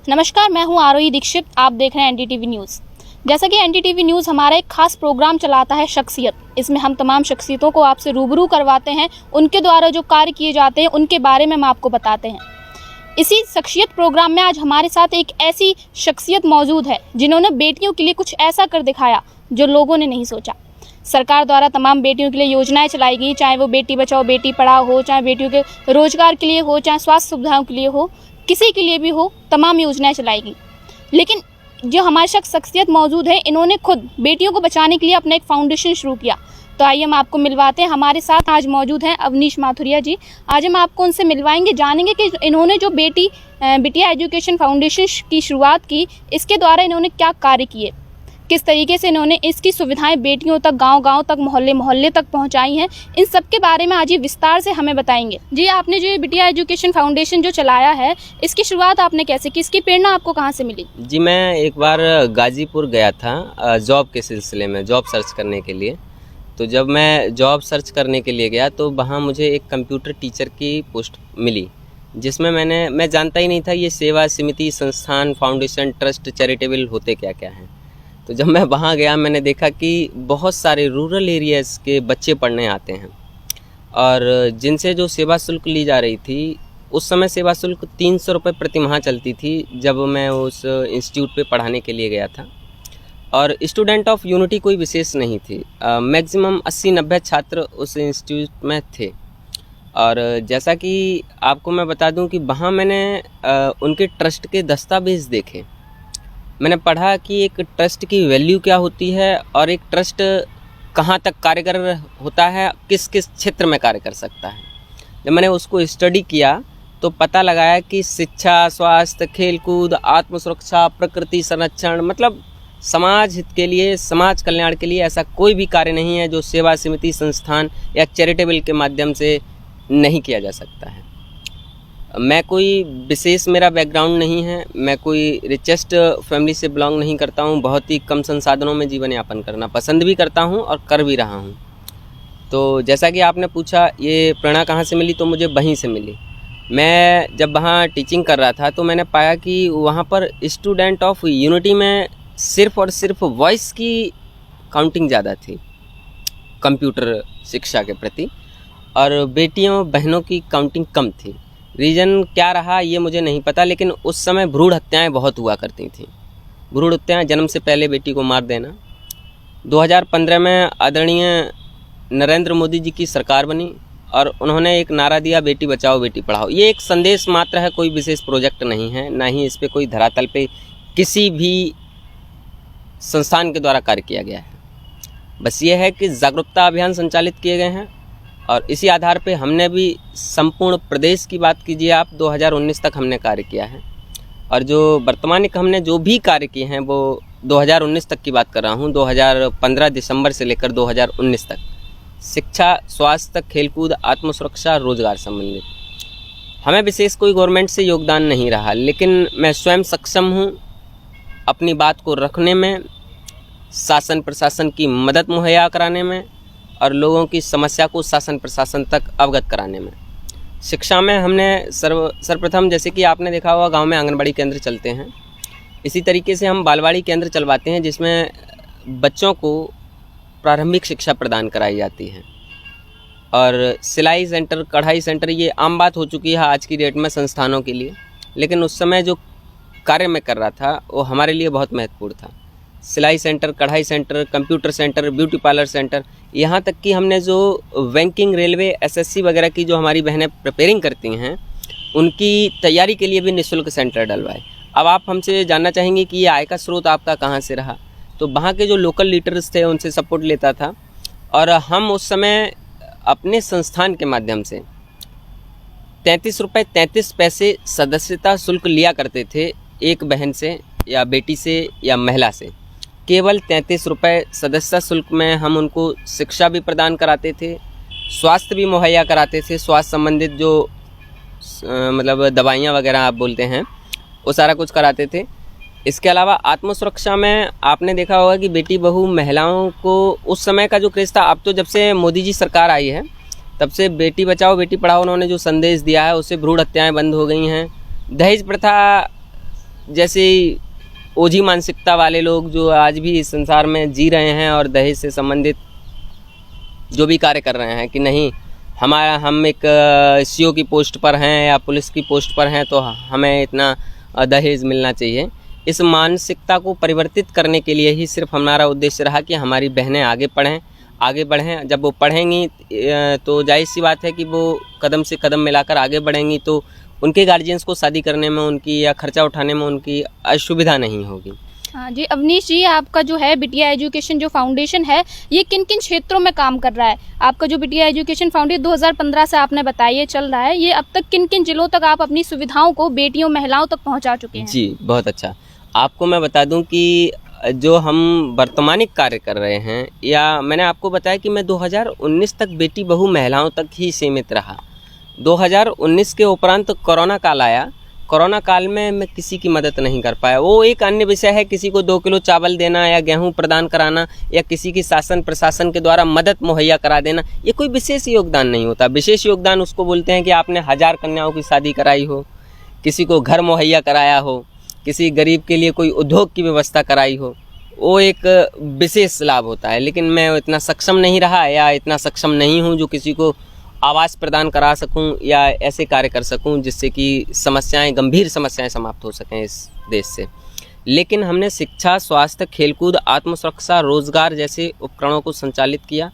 नमस्कार, मैं हूं आरोही दीक्षित। आप देख रहे हैं एनडीटीवी न्यूज़। जैसा कि एनडीटीवी न्यूज़ हमारा एक खास प्रोग्राम चलाता है शख्सियत। इसमें हम तमाम शख्सियतों को आपसे रूबरू करवाते हैं, उनके द्वारा जो कार्य किए जाते हैं उनके बारे में हम आपको बताते हैं। इसी शख्सियत प्रोग्राम में आज हमारे साथ एक ऐसी शख्सियत मौजूद है जिन्होंने बेटियों के लिए कुछ ऐसा कर दिखाया जो लोगों ने नहीं सोचा। सरकार द्वारा तमाम बेटियों के लिए योजनाएं चलाई गई, चाहे वो बेटी बचाओ बेटी पढ़ाओ हो, चाहे बेटियों के रोजगार के लिए हो, चाहे स्वास्थ्य सुविधाओं के लिए हो, किसी के लिए भी हो, तमाम योजनाएं चलाई गई। लेकिन जो हमारे शख्सियत मौजूद है, इन्होंने खुद बेटियों को बचाने के लिए अपना एक फाउंडेशन शुरू किया। तो आइए हम आपको मिलवाते हैं। हमारे साथ आज मौजूद हैं अवनीश माथुरिया जी। आज हम आपको उनसे मिलवाएंगे, जानेंगे कि इन्होंने जो बिटिया एजुकेशन फाउंडेशन की शुरुआत की, इसके द्वारा इन्होंने क्या कार्य किए, किस तरीके से इन्होंने इसकी सुविधाएं बेटियों तक, गांव-गांव तक, मोहल्ले तक पहुंचाई हैं। इन सब के बारे में आज ये विस्तार से हमें बताएंगे। जी, आपने जो ये बिटिया एजुकेशन फाउंडेशन जो चलाया है, इसकी शुरुआत आपने कैसे की? इसकी प्रेरणा आपको कहाँ से मिली? जी, मैं एक बार गाज़ीपुर गया था जॉब के सिलसिले में, जॉब सर्च करने के लिए। तो जब मैं जॉब सर्च करने के लिए गया तो वहाँ मुझे एक कंप्यूटर टीचर की पोस्ट मिली, जिसमें मैं जानता ही नहीं था ये सेवा समिति, संस्थान, फाउंडेशन, ट्रस्ट, चैरिटेबल होते क्या क्या हैं। तो जब मैं वहाँ गया, मैंने देखा कि बहुत सारे रूरल एरियाज़ के बच्चे पढ़ने आते हैं और जिनसे जो सेवा शुल्क ली जा रही थी, उस समय सेवा शुल्क 300 रुपये प्रति माह चलती थी जब मैं उस इंस्टीट्यूट पे पढ़ाने के लिए गया था। और स्टूडेंट ऑफ यूनिटी कोई विशेष नहीं थी, मैक्सिमम 80-90 छात्र उस इंस्टीट्यूट में थे। और जैसा कि आपको मैं बता दूं कि वहाँ मैंने उनके ट्रस्ट के दस्तावेज़ देखे। मैंने पढ़ा कि एक ट्रस्ट की वैल्यू क्या होती है और एक ट्रस्ट कहाँ तक कार्यकर होता है, किस किस क्षेत्र में कार्य कर सकता है। जब मैंने उसको स्टडी किया तो पता लगाया कि शिक्षा, स्वास्थ्य, खेलकूद, आत्मसुरक्षा, प्रकृति संरक्षण, मतलब समाज हित के लिए, समाज कल्याण के लिए ऐसा कोई भी कार्य नहीं है जो सेवा समिति, संस्थान या चैरिटेबल के माध्यम से नहीं किया जा सकता है। मैं कोई विशेष, मेरा बैकग्राउंड नहीं है, मैं कोई रिचेस्ट फैमिली से बिलोंग नहीं करता हूँ। बहुत ही कम संसाधनों में जीवन यापन करना पसंद भी करता हूँ और कर भी रहा हूँ। तो जैसा कि आपने पूछा ये प्रेरणा कहाँ से मिली, तो मुझे वहीं से मिली। मैं जब वहाँ टीचिंग कर रहा था तो मैंने पाया कि वहाँ पर स्टूडेंट ऑफ यूनिटी में सिर्फ़ और सिर्फ वॉइस की काउंटिंग ज़्यादा थी कंप्यूटर शिक्षा के प्रति, और बेटियों बहनों की काउंटिंग कम थी। रीज़न क्या रहा ये मुझे नहीं पता, लेकिन उस समय भ्रूण हत्याएँ बहुत हुआ करती थीं। भ्रूण हत्याएँ, जन्म से पहले बेटी को मार देना। 2015 में आदरणीय नरेंद्र मोदी जी की सरकार बनी और उन्होंने एक नारा दिया, बेटी बचाओ बेटी पढ़ाओ। ये एक संदेश मात्र है, कोई विशेष प्रोजेक्ट नहीं है, ना ही इस पर कोई धरातल पे किसी भी संस्थान के द्वारा कार्य किया गया है। बस ये है कि जागरूकता अभियान संचालित किए गए हैं और इसी आधार पे हमने भी संपूर्ण प्रदेश की बात कीजिए आप, 2019 तक हमने कार्य किया है। और जो वर्तमान हमने जो भी कार्य किए हैं वो 2019 तक की बात कर रहा हूँ, 2015 दिसंबर से लेकर 2019 तक शिक्षा, स्वास्थ्य, खेलकूद, आत्मसुरक्षा, रोजगार संबंधित। हमें विशेष कोई गवर्नमेंट से योगदान नहीं रहा, लेकिन मैं स्वयं सक्षम हूँ अपनी बात को रखने में, शासन प्रशासन की मदद मुहैया कराने में और लोगों की समस्या को शासन प्रशासन तक अवगत कराने में। शिक्षा में हमने सर्वप्रथम, जैसे कि आपने देखा होगा, गांव में आंगनबाड़ी केंद्र चलते हैं, इसी तरीके से हम बालवाड़ी केंद्र चलवाते हैं जिसमें बच्चों को प्रारंभिक शिक्षा प्रदान कराई जाती है। और सिलाई सेंटर, कढ़ाई सेंटर, ये आम बात हो चुकी है आज की डेट में संस्थानों के लिए, लेकिन उस समय जो कार्य मैं कर रहा था वो हमारे लिए बहुत महत्वपूर्ण था। सिलाई सेंटर, कढ़ाई centre, computer centre, beauty parlour centre, यहाँ तक कि हमने जो बैंकिंग, रेलवे, एसएससी वगैरह की जो हमारी बहनें प्रिपेयरिंग करती हैं, उनकी तैयारी के लिए भी निःशुल्क सेंटर डलवाए। अब आप हमसे जानना चाहेंगे कि ये आय का स्रोत आपका कहाँ से रहा, तो वहाँ के जो लोकल लीडर्स थे उनसे सपोर्ट लेता था। और हम उस समय अपने संस्थान के माध्यम से 33 रुपये 33 पैसे सदस्यता शुल्क लिया करते थे, एक बहन से या बेटी से या महिला से। केवल 33 रुपये सदस्यता शुल्क में हम उनको शिक्षा भी प्रदान कराते थे, स्वास्थ्य भी मुहैया कराते थे, स्वास्थ्य संबंधित जो मतलब दवाइयाँ वगैरह आप बोलते हैं वो सारा कुछ कराते थे। इसके अलावा आत्मसुरक्षा में आपने देखा होगा कि बेटी बहू महिलाओं को उस समय का जो क्रेज़ था, अब तो जब से मोदी जी सरकार आई है तब से बेटी बचाओ बेटी पढ़ाओ उन्होंने जो संदेश दिया है उससे भ्रूण हत्याएँ बंद हो गई हैं। दहेज प्रथा जैसे ओझी मानसिकता वाले लोग जो आज भी इस संसार में जी रहे हैं और दहेज से संबंधित जो भी कार्य कर रहे हैं कि नहीं हम एक सीओ की पोस्ट पर हैं या पुलिस की पोस्ट पर हैं तो हमें इतना दहेज मिलना चाहिए, इस मानसिकता को परिवर्तित करने के लिए ही सिर्फ हमारा उद्देश्य रहा कि हमारी बहनें आगे बढ़ें। जब वो पढ़ेंगी तो जाहिर सी बात है कि वो कदम से कदम मिलाकर आगे बढ़ेंगी तो उनके गार्जियंस को शादी करने में उनकी या खर्चा उठाने में उनकी असुविधा नहीं होगी। हाँ जी, अवनीश जी, आपका जो है बिटिया एजुकेशन जो फाउंडेशन है ये किन किन क्षेत्रों में काम कर रहा है? आपका जो बिटिया एजुकेशन फाउंडेशन 2015 से आपने बताया चल रहा है, ये अब तक किन किन जिलों तक आप अपनी सुविधाओं को बेटियों महिलाओं तक पहुंचा चुके हैं? जी बहुत अच्छा। आपको मैं बता दूं कि जो हम वर्तमानिक कार्य कर रहे हैं, या मैंने आपको बताया कि मैं 2019 तक बेटी बहू महिलाओं तक ही सीमित रहा। 2019 के उपरांत कोरोना काल आया। कोरोना काल में मैं किसी की मदद नहीं कर पाया। वो एक अन्य विषय है, किसी को 2 किलो चावल देना या गेहूं प्रदान कराना या किसी की शासन प्रशासन के द्वारा मदद मुहैया करा देना, ये कोई विशेष योगदान नहीं होता। विशेष योगदान उसको बोलते हैं कि आपने 1000 कन्याओं की शादी कराई हो, किसी को घर मुहैया कराया हो, किसी गरीब के लिए कोई उद्योग की व्यवस्था कराई हो, वो एक विशेष लाभ होता है। लेकिन मैं इतना सक्षम नहीं रहा या इतना सक्षम नहीं हूँ जो किसी को आवास प्रदान करा सकूं या ऐसे कार्य कर सकूं जिससे कि गंभीर समस्याएं समाप्त हो सकें इस देश से। लेकिन हमने शिक्षा, स्वास्थ्य, खेलकूद, आत्मसुरक्षा, रोजगार जैसे उपकरणों को संचालित किया,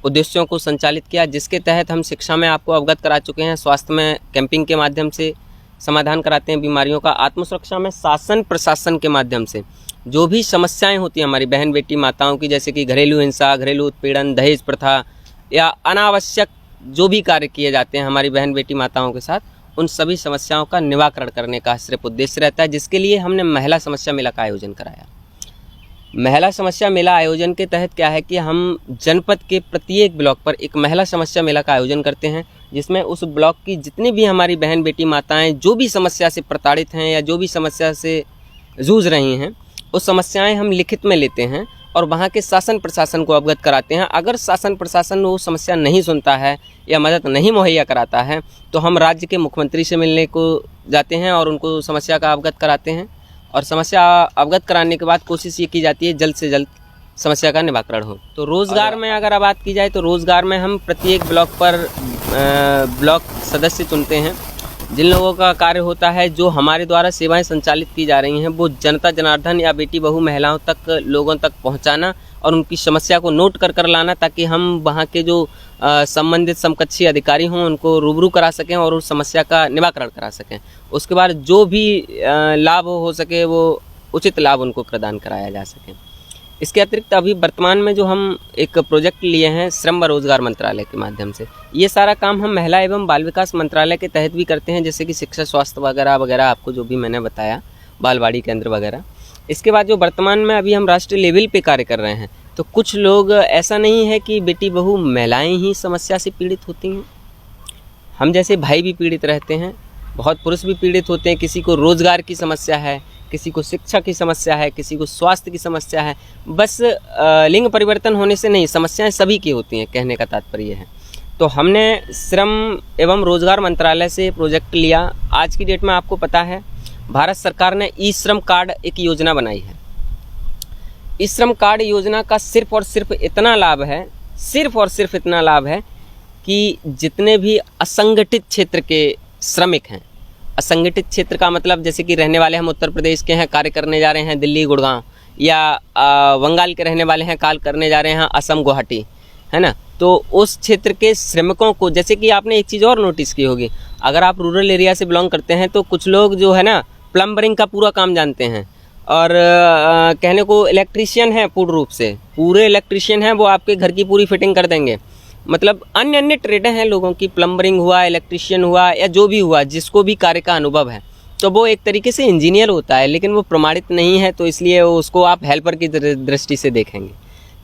उद्देश्यों को संचालित किया, जिसके तहत हम शिक्षा में आपको अवगत करा चुके हैं, स्वास्थ्य में कैंपिंग के माध्यम से समाधान कराते हैं बीमारियों का, आत्मसुरक्षा में शासन प्रशासन के माध्यम से जो भी समस्याएं होती हैं हमारी बहन बेटी माताओं की, जैसे कि घरेलू हिंसा, घरेलू उत्पीड़न, दहेज प्रथा या अनावश्यक जो भी कार्य किए जाते हैं हमारी बहन बेटी माताओं के साथ, उन सभी समस्याओं का निवारण करने का सिर्फ उद्देश्य रहता है, जिसके लिए हमने महिला समस्या मेला का आयोजन कराया। महिला समस्या मेला आयोजन के तहत क्या है कि हम जनपद के प्रत्येक ब्लॉक पर एक महिला समस्या मेला का आयोजन करते हैं, जिसमें उस ब्लॉक की जितनी भी हमारी बहन बेटी माताएं जो भी समस्या से प्रताड़ित हैं या जो भी समस्या से जूझ रही हैं, उस समस्याएं हम लिखित में लेते हैं और वहाँ के शासन प्रशासन को अवगत कराते हैं। अगर शासन प्रशासन वो समस्या नहीं सुनता है या मदद नहीं मुहैया कराता है तो हम राज्य के मुख्यमंत्री से मिलने को जाते हैं और उनको समस्या का अवगत कराते हैं, और समस्या अवगत कराने के बाद कोशिश ये की जाती है जल्द से जल्द समस्या का निवारण हो। तो रोज़गार में अगर बात की जाए तो रोज़गार में हम प्रत्येक ब्लॉक पर ब्लॉक सदस्य चुनते हैं, जिन लोगों का कार्य होता है जो हमारे द्वारा सेवाएं संचालित की जा रही हैं वो जनता जनार्दन या बेटी बहू महिलाओं तक, लोगों तक पहुंचाना और उनकी समस्या को नोट कर लाना, ताकि हम वहां के जो संबंधित समकक्षी अधिकारी हों उनको रूबरू करा सकें और उस समस्या का निवारण करा सकें। उसके बाद जो भी लाभ हो सके वो उचित लाभ उनको प्रदान कराया जा सके। इसके अतिरिक्त अभी वर्तमान में जो हम एक प्रोजेक्ट लिए हैं श्रम व रोजगार मंत्रालय के माध्यम से, ये सारा काम हम महिला एवं बाल विकास मंत्रालय के तहत भी करते हैं, जैसे कि शिक्षा, स्वास्थ्य वगैरह आपको जो भी मैंने बताया, बालवाड़ी केंद्र वगैरह। इसके बाद जो वर्तमान में अभी हम राष्ट्रीय लेवल पे कार्य कर रहे हैं, तो कुछ लोग, ऐसा नहीं है कि बेटी बहू महिलाएं ही समस्या से पीड़ित होती हैं, हम जैसे भाई भी पीड़ित रहते हैं, बहुत पुरुष भी पीड़ित होते हैं। किसी को रोजगार की समस्या है, किसी को शिक्षा की समस्या है, किसी को स्वास्थ्य की समस्या है। बस लिंग परिवर्तन होने से नहीं, समस्याएं सभी की होती हैं, कहने का तात्पर्य है। तो हमने श्रम एवं रोजगार मंत्रालय से प्रोजेक्ट लिया। आज की डेट में आपको पता है भारत सरकार ने ई श्रम कार्ड एक योजना बनाई है। ई श्रम कार्ड योजना का सिर्फ और सिर्फ इतना लाभ है, सिर्फ और सिर्फ इतना लाभ है कि जितने भी असंगठित क्षेत्र के श्रमिक हैं, असंगठित क्षेत्र का मतलब जैसे कि रहने वाले हम उत्तर प्रदेश के हैं, कार्य करने जा रहे हैं दिल्ली गुड़गांव, या बंगाल के रहने वाले हैं, कार्य करने जा रहे हैं असम गुवाहाटी, है ना। तो उस क्षेत्र के श्रमिकों को, जैसे कि आपने एक चीज़ और नोटिस की होगी, अगर आप रूरल एरिया से बिलोंग करते हैं तो कुछ लोग जो है ना प्लम्बरिंग का पूरा काम जानते हैं, और कहने को इलेक्ट्रीशियन है, पूर्ण रूप से पूरे इलेक्ट्रीशियन हैं, वो आपके घर की पूरी फिटिंग कर देंगे। मतलब अन्य अन्य ट्रेडें हैं लोगों की, प्लम्बरिंग हुआ, इलेक्ट्रीशियन हुआ, या जो भी हुआ, जिसको भी कार्य का अनुभव है, तो वो एक तरीके से इंजीनियर होता है, लेकिन वो प्रमाणित नहीं है, तो इसलिए उसको आप हेल्पर की दृष्टि से देखेंगे।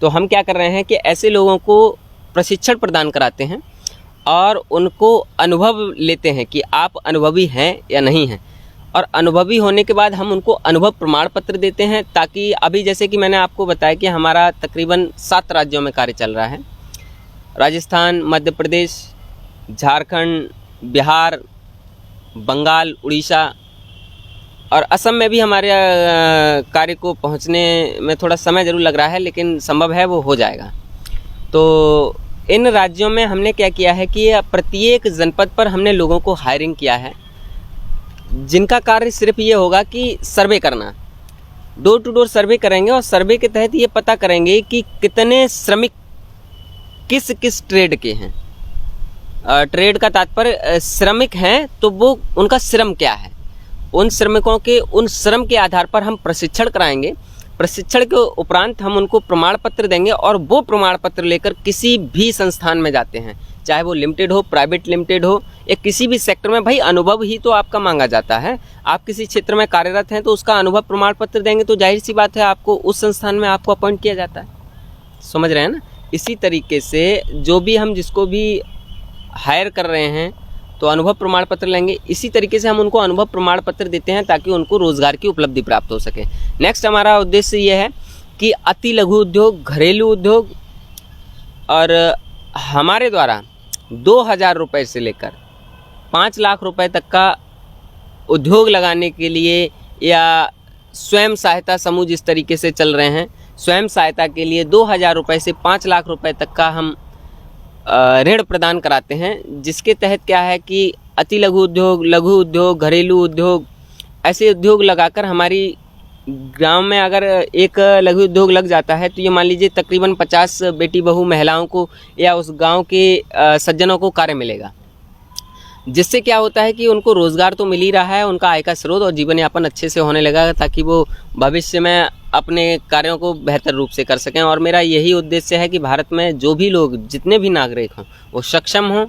तो हम क्या कर रहे हैं कि ऐसे लोगों को प्रशिक्षण प्रदान कराते हैं और उनको अनुभव लेते हैं कि आप अनुभवी हैं या नहीं हैं, और अनुभवी होने के बाद हम उनको अनुभव प्रमाण पत्र देते हैं, ताकि अभी जैसे कि मैंने आपको बताया कि हमारा तकरीबन 7 राज्यों में कार्य चल रहा है, राजस्थान, मध्य प्रदेश, झारखंड, बिहार, बंगाल, उड़ीसा, और असम में भी हमारे कार्य को पहुंचने में थोड़ा समय ज़रूर लग रहा है, लेकिन संभव है वो हो जाएगा। तो इन राज्यों में हमने क्या किया है कि प्रत्येक जनपद पर हमने लोगों को हायरिंग किया है, जिनका कार्य सिर्फ ये होगा कि सर्वे करना, डोर टू डोर सर्वे करेंगे और सर्वे के तहत ये पता करेंगे कि कितने श्रमिक किस किस ट्रेड के हैं। ट्रेड का तात्पर्य श्रमिक हैं तो वो उनका श्रम क्या है, उन श्रमिकों के उन श्रम के आधार पर हम प्रशिक्षण कराएंगे। प्रशिक्षण के उपरांत हम उनको प्रमाण पत्र देंगे और वो प्रमाण पत्र लेकर किसी भी संस्थान में जाते हैं, चाहे वो लिमिटेड हो, प्राइवेट लिमिटेड हो या किसी भी सेक्टर में। भाई अनुभव ही तो आपका मांगा जाता है। आप किसी क्षेत्र में कार्यरत हैं तो उसका अनुभव प्रमाण पत्र देंगे तो जाहिर सी बात है आपको उस संस्थान में आपको अपॉइंट किया जाता है। समझ रहे हैं ना। इसी तरीके से जो भी हम जिसको भी हायर कर रहे हैं तो अनुभव प्रमाण पत्र लेंगे। इसी तरीके से हम उनको अनुभव प्रमाण पत्र देते हैं ताकि उनको रोज़गार की उपलब्धि प्राप्त हो सके। नेक्स्ट हमारा उद्देश्य ये है कि अति लघु उद्योग, घरेलू उद्योग और हमारे द्वारा 2000 रुपये से लेकर 5 लाख रुपए तक का उद्योग लगाने के लिए या स्वयं सहायता समूह जिस तरीके से चल रहे हैं, स्वयं सहायता के लिए 2000 रुपये से 5 लाख रुपए तक का हम ऋण प्रदान कराते हैं, जिसके तहत क्या है कि अति लघु उद्योग, लघु उद्योग, घरेलू उद्योग ऐसे उद्योग लगाकर हमारी गांव में अगर एक लघु उद्योग लग जाता है तो ये मान लीजिए तकरीबन 50 बेटी बहू महिलाओं को या उस गांव के सज्जनों को कार्य मिलेगा, जिससे क्या होता है कि उनको रोज़गार तो मिल ही रहा है, उनका आय का स्रोत और जीवन यापन अच्छे से होने लगा ताकि वो भविष्य में अपने कार्यों को बेहतर रूप से कर सकें। और मेरा यही उद्देश्य है कि भारत में जो भी लोग, जितने भी नागरिक हों, वो सक्षम हों,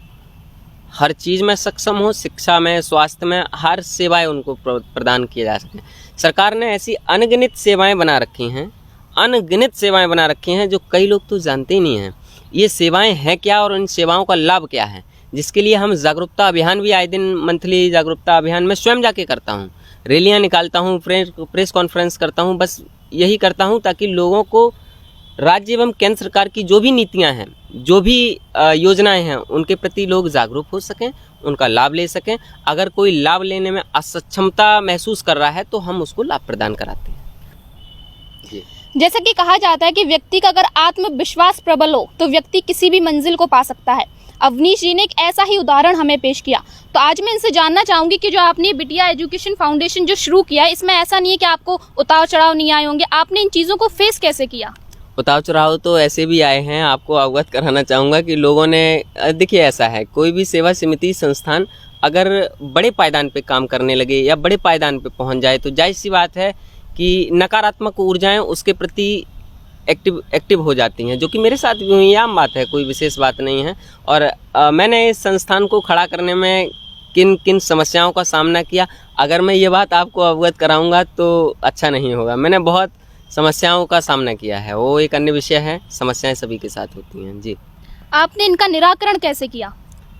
हर चीज़ में सक्षम हो, शिक्षा में, स्वास्थ्य में, हर सेवाएं उनको प्रदान किए जा सकें। सरकार ने ऐसी अनगिनत सेवाएं बना रखी हैं, अनगिनत सेवाएं बना रखी हैं जो कई लोग तो जानते ही नहीं हैं ये सेवाएं हैं क्या और इन सेवाओं का लाभ क्या है, जिसके लिए हम जागरूकता अभियान भी आए दिन मंथली जागरूकता अभियान में स्वयं जाके करता हूँ, रैलियाँ निकालता हूँ, प्रेस कॉन्फ्रेंस करता हूँ। बस यही करता हूँ ताकि लोगों को राज्य एवं केंद्र सरकार की जो भी नीतियाँ हैं, जो भी योजनाएं हैं, उनके प्रति लोग जागरूक हो सकें, उनका लाभ ले सकें। अगर कोई लाभ लेने में असक्षमता महसूस कर रहा है तो हम उसको लाभ प्रदान कराते हैं। जी। जैसा कि कहा जाता है कि व्यक्ति का अगर आत्मविश्वास प्रबल हो तो व्यक्ति किसी भी मंजिल को पा सकता है। अवनीश जी ने एक ऐसा ही उदाहरण हमें पेश किया। तो आज मैं इनसे जानना चाहूंगी कि जो आपने बिटिया एजुकेशन फाउंडेशन जो शुरू किया है, इसमें ऐसा नहीं है कि आपको उतार चढ़ाव नहीं आए होंगे, आपने इन चीज़ों को फेस कैसे किया? उतार चढ़ाव तो ऐसे भी आए हैं। आपको अवगत कराना चाहूँगा कि लोगों ने, देखिए ऐसा है, कोई भी सेवा समिति संस्थान अगर बड़े पायदान पे काम करने लगे या बड़े पायदान पे पहुंच जाए तो जाहिर सी बात है कि नकारात्मक ऊर्जाएं उसके प्रति एक्टिव हो जाती हैं, जो कि मेरे साथ भी हुई, आम बात है, कोई विशेष बात नहीं है। और मैंने इस संस्थान को खड़ा करने में किन किन समस्याओं का सामना किया, अगर मैं ये बात आपको अवगत कराऊंगा तो अच्छा नहीं होगा। मैंने बहुत समस्याओं का सामना किया है, वो एक अन्य विषय है, समस्याएं सभी के साथ होती हैं। जी। आपने इनका निराकरण कैसे किया,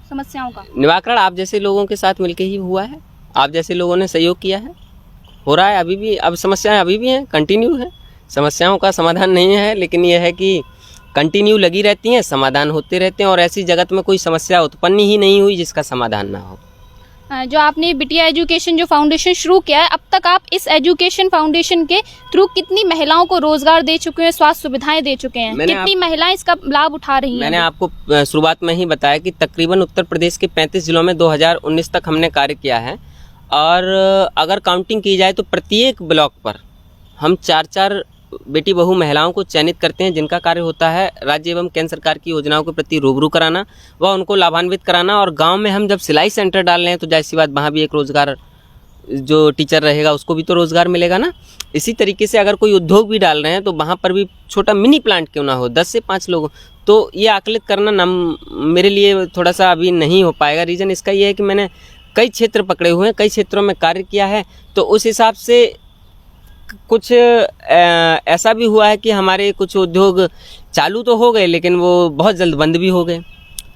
समस्याओं का? निराकरण आप जैसे लोगों के साथ मिलकर ही हुआ है, आप जैसे लोगों ने सहयोग किया है, हो रहा है अभी भी। अब समस्याएं अभी भी हैं, कंटिन्यू है, समस्याओं का समाधान नहीं है, लेकिन यह है कि कंटिन्यू लगी रहती हैं, समाधान होते रहते हैं और ऐसी जगत में कोई समस्या उत्पन्न ही नहीं हुई जिसका समाधान ना हो। जो आपने बिटिया एजुकेशन जो फाउंडेशन शुरू किया है, अब तक आप इस एजुकेशन फाउंडेशन के थ्रू कितनी महिलाओं को रोजगार दे चुके हैं, स्वास्थ्य सुविधाएं दे चुके हैं, कितनी महिलाएं इसका लाभ उठा रही हैं? मैंने आपको शुरुआत में ही बताया कि तकरीबन उत्तर प्रदेश के 35 जिलों में 2019 तक हमने कार्य किया है। और अगर काउंटिंग की जाए तो प्रत्येक ब्लॉक पर हम 4-4 बेटी बहू महिलाओं को चयनित करते हैं, जिनका कार्य होता है राज्य एवं केंद्र सरकार की योजनाओं के प्रति रूबरू कराना व उनको लाभान्वित कराना। और गांव में हम जब सिलाई सेंटर डाल रहे हैं तो जाहिर सी बात वहाँ भी एक रोज़गार, जो टीचर रहेगा उसको भी तो रोज़गार मिलेगा ना। इसी तरीके से अगर कोई उद्योग भी डाल रहे हैं तो वहाँ पर भी छोटा मिनी प्लांट क्यों ना हो, 10 से 5 लोग, तो ये आकलित करना मेरे लिए थोड़ा सा अभी नहीं हो पाएगा। रीज़न इसका ये है कि मैंने कई क्षेत्र पकड़े हुए हैं, कई क्षेत्रों में कार्य किया है, तो उस हिसाब से कुछ ऐसा भी हुआ है कि हमारे कुछ उद्योग चालू तो हो गए लेकिन वो बहुत जल्द बंद भी हो गए।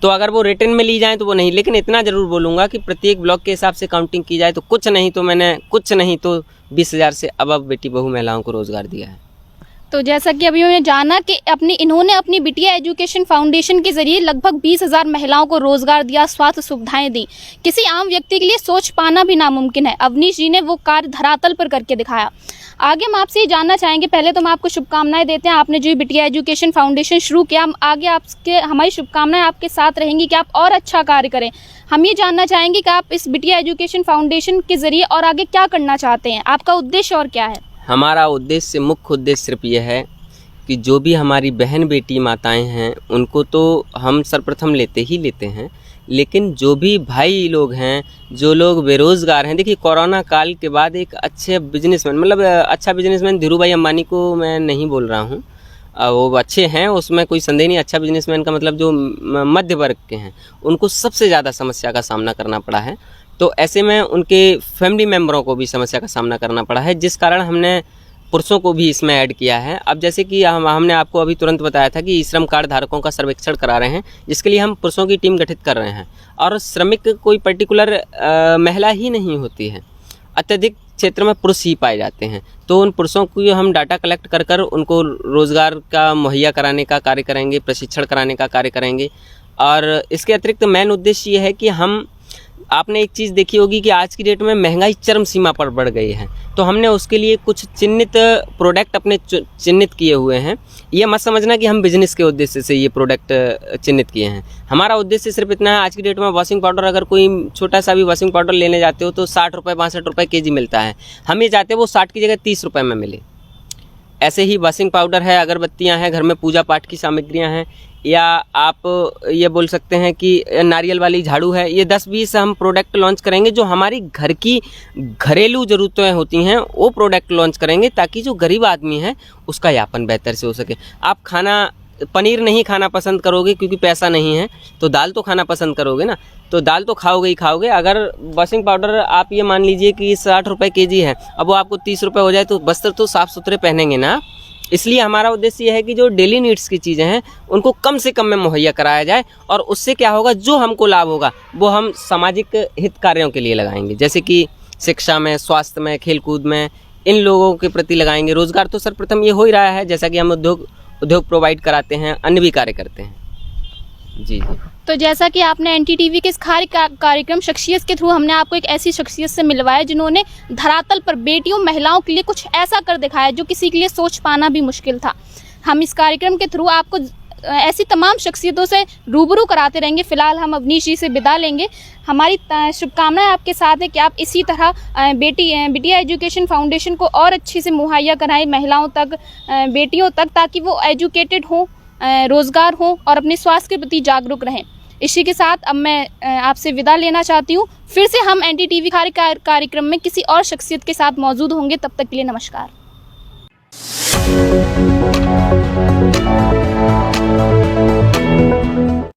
तो अगर वो रिटर्न में ली जाए तो वो नहीं, लेकिन इतना ज़रूर बोलूँगा कि प्रत्येक ब्लॉक के हिसाब से काउंटिंग की जाए तो कुछ नहीं तो 20,000 से अब बेटी बहू महिलाओं को रोज़गार दिया है। तो जैसा कि अभी हमने जाना कि इन्होंने अपनी बिटिया एजुकेशन फाउंडेशन के जरिए लगभग 20,000 महिलाओं को रोजगार दिया, स्वास्थ्य सुविधाएं दी। किसी आम व्यक्ति के लिए सोच पाना भी नामुमकिन है। अवनीश जी ने वो कार्य धरातल पर करके दिखाया। आगे हम आपसे ये जानना चाहेंगे, पहले तो हम आपको शुभकामनाएं देते हैं, आपने जो बिटिया एजुकेशन फाउंडेशन शुरू किया, हम आगे आपके हमारी शुभकामनाएं आपके साथ रहेंगी कि आप और अच्छा कार्य करें। हम ये जानना चाहेंगे कि आप इस बिटिया एजुकेशन फाउंडेशन के जरिए और आगे क्या करना चाहते हैं, आपका उद्देश्य और क्या है? हमारा उद्देश्य, मुख्य उद्देश्य सिर्फ ये है कि जो भी हमारी बहन बेटी माताएं हैं उनको तो हम सर्वप्रथम लेते ही लेते हैं, लेकिन जो भी भाई लोग हैं, जो लोग बेरोज़गार हैं, देखिए कोरोना काल के बाद एक अच्छे बिजनेसमैन, मतलब अच्छा बिजनेसमैन धीरू भाई अंबानी को मैं नहीं बोल रहा हूँ, वो अच्छे हैं, उसमें कोई संदेह नहीं। अच्छा बिजनेसमैन का मतलब जो मध्य वर्ग के हैं उनको सबसे ज़्यादा समस्या का सामना करना पड़ा है। तो ऐसे में उनके फैमिली मेम्बरों को भी समस्या का सामना करना पड़ा है, जिस कारण हमने पुरुषों को भी इसमें ऐड किया है। अब जैसे कि हमने आपको अभी तुरंत बताया था कि श्रम कार्ड धारकों का सर्वेक्षण करा रहे हैं, जिसके लिए हम पुरुषों की टीम गठित कर रहे हैं। और श्रमिक कोई पर्टिकुलर महिला ही नहीं होती है, अत्यधिक क्षेत्र में पुरुष ही पाए जाते हैं। तो उन पुरुषों को हम डाटा कलेक्ट कर कर उनको रोज़गार का मुहैया कराने का कार्य करेंगे, प्रशिक्षण कराने का कार्य करेंगे। और इसके अतिरिक्त मेन उद्देश्य ये है कि हम, आपने एक चीज़ देखी होगी कि आज की डेट में महंगाई चरम सीमा पर बढ़ गई है, तो हमने उसके लिए कुछ चिन्हित प्रोडक्ट अपने चिन्हित किए हुए हैं। ये मत समझना कि हम बिजनेस के उद्देश्य से ये प्रोडक्ट चिन्हित किए हैं। हमारा उद्देश्य सिर्फ इतना है, आज की डेट में वॉशिंग पाउडर, अगर कोई छोटा सा भी वॉशिंग पाउडर लेने जाते हो तो 60 रुपये 62 रुपये केजी मिलता है। हम ये चाहते हैं वो 60 की जगह 30 रुपये में मिले। ऐसे ही वॉशिंग पाउडर है, अगरबत्तियाँ हैं, घर में पूजा पाठ की सामग्रियाँ हैं, या आप ये बोल सकते हैं कि नारियल वाली झाड़ू है, ये 10-20 हम प्रोडक्ट लॉन्च करेंगे जो हमारी घर की घरेलू ज़रूरतें होती हैं, वो प्रोडक्ट लॉन्च करेंगे ताकि जो गरीब आदमी है उसका यापन बेहतर से हो सके। आप पनीर नहीं खाना पसंद करोगे क्योंकि पैसा नहीं है, तो दाल तो खाना पसंद करोगे ना, तो दाल तो खाओगे ही खाओगे। अगर वॉशिंग पाउडर आप ये मान लीजिए कि 60 रुपये केजी है, अब वो आपको 30 रुपये हो जाए, तो वस्त्र तो साफ़ सुथरे पहनेंगे ना। इसलिए हमारा उद्देश्य यह है कि जो डेली नीड्स की चीज़ें हैं उनको कम से कम में मुहैया कराया जाए, और उससे क्या होगा, जो हमको लाभ होगा वो हम सामाजिक हित कार्यों के लिए लगाएंगे, जैसे कि शिक्षा में, स्वास्थ्य में, खेलकूद में, इन लोगों के प्रति लगाएंगे। रोज़गार तो सर्वप्रथम ये हो ही रहा है, जैसा कि हम उद्योग प्रोवाइड कराते हैं, अन्य भी कार्य करते हैं। जी। तो जैसा कि आपने एनडीटीवी के इस कार्यक्रम शख्सियत के थ्रू हमने आपको एक ऐसी शख्सियत से मिलवाया जिन्होंने धरातल पर बेटियों, महिलाओं के लिए कुछ ऐसा कर दिखाया जो किसी के लिए सोच पाना भी मुश्किल था। हम इस कार्यक्रम के थ्रू आपको ऐसी तमाम शख्सियतों से रूबरू कराते रहेंगे। फिलहाल हम अवनीश जी से विदा लेंगे। हमारी शुभकामनाएं आपके साथ है कि आप इसी तरह बिटिया एजुकेशन फाउंडेशन को और अच्छे से मुहैया कराएं महिलाओं तक, बेटियों तक, ताकि वो एजुकेटेड हों, रोज़गार हों और अपने स्वास्थ्य के प्रति जागरूक रहें। इसी के साथ अब मैं आपसे विदा लेना चाहती हूँ। फिर से हम एनडीटीवी कार्यक्रम में किसी और शख्सियत के साथ मौजूद होंगे। तब तक के लिए नमस्कार।